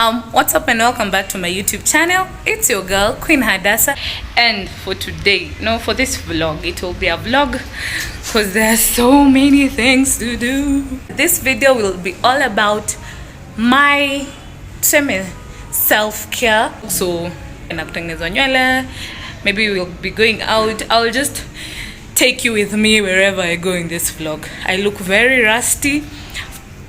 What's up and welcome back to my YouTube channel. It's your girl Queen Hadassah, and for today, for this vlog, it will be a vlog because there are so many things to do. This video will be all about my self-care. So maybe we'll be going out. I'll just take you with me wherever I go in this vlog. I look very rusty.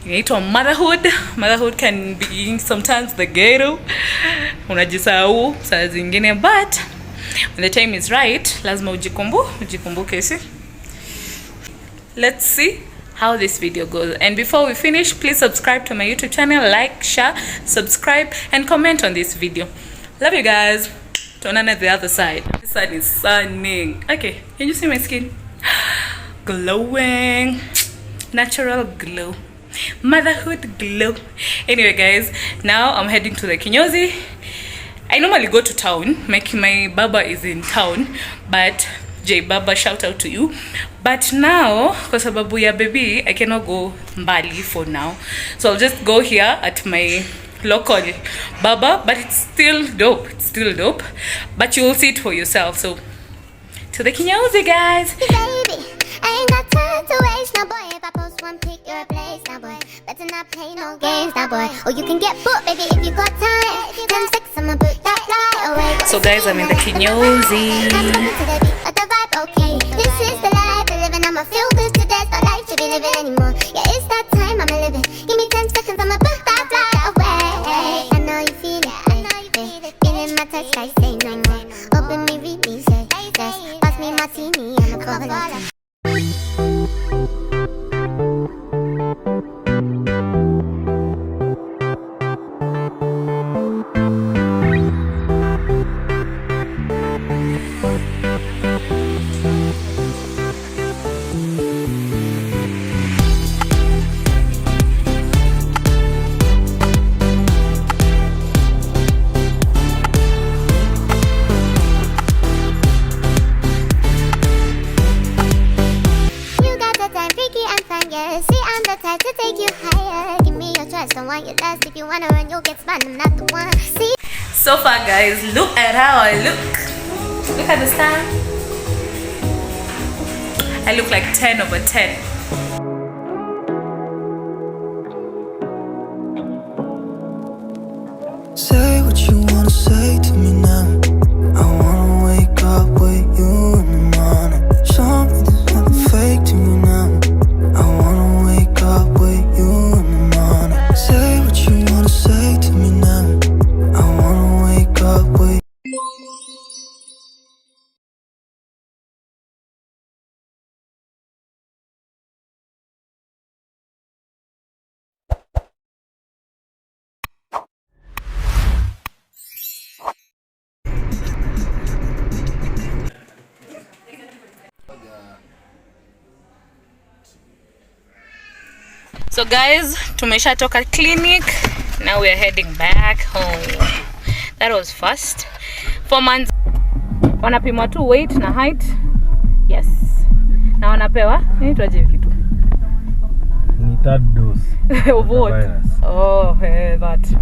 Motherhood can be sometimes the ghetto, unajisahau saa zingine, but when the time is right lazima ujikumbuke. See, let's see how this video goes. And before we finish, please subscribe to my YouTube channel, like, share, subscribe, and comment on this video. Love you guys. Tuonane the other side. The sun is sunning. Okay, can you see my skin? Glowing, natural glow, motherhood glow. Anyway guys, now I'm heading to the kinyozi. I normally go to town. My baba is in town, but J Baba, shout out to you. But now kwa sababu ya baby, I cannot go mbali for now, so I'll just go here at my local baba. But it's still dope, but you'll see it for yourself. So to the kinyozi guys. Baby, I ain't got time to waste, no boy. If I post one pic, you're a place, now boy. Better not play no games, now boy. Or you can get booked, baby, if you got time. 10 seconds, I'ma put that fly away. So guys, I'm in the kinyozi. The vibe, okay. This is the life we're living. I'ma feel good to death. Not life to be living anymore. Yeah, it's that time I'ma live it. Give me 10 seconds, I'ma put that fly away. I know you feel it. Feeling my touch, I say no more. Open me, read me, say yes. Pass me martini, I'ma call it. To take you higher, give me your trust, don't want your lust. If you wanna run, you'll get spun, I'm not the one. See? So far guys, look at how I look. Look at the stand. I look like 10 over 10. Say what you wanna say to me now. I wanna wake up with you in the morning. Show me there's nothing fake to me now. I wanna wake up with you in the morning. Say what you wanna say to me now. I wanna wake up with So guys, tumesha toka clinic. Now we are heading back home. That was fast. 4 months. Wanapimwa tu weight na height. Yes. Na wanapewa inaitwaje kitu? Ni third dose. Of what? Oh, that.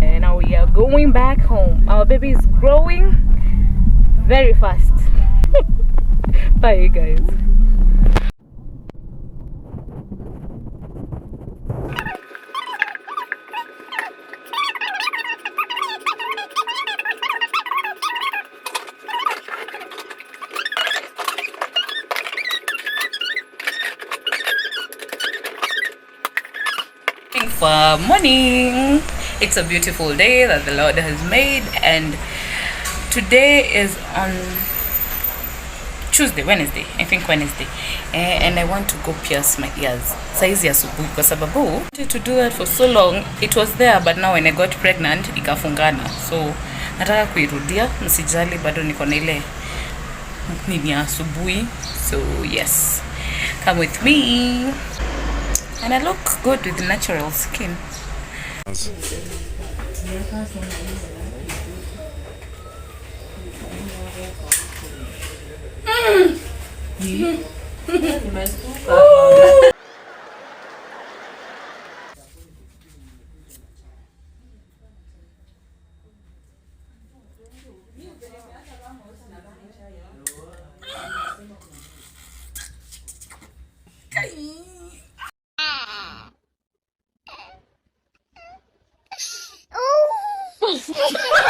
And now we are going back home. Our baby is growing very fast. Bye guys. For morning, it's a beautiful day that the Lord has made, and today is on Wednesday, and I want to go pierce my ears saizi asubuhi kwa sababu I wanted to do that for so long. It was there, but now when I got pregnant ikafungana, so nataka kuirudia. Msijali, bado niko na ile nini asubuhi. So yes, come with me. And I look good with natural skin. life.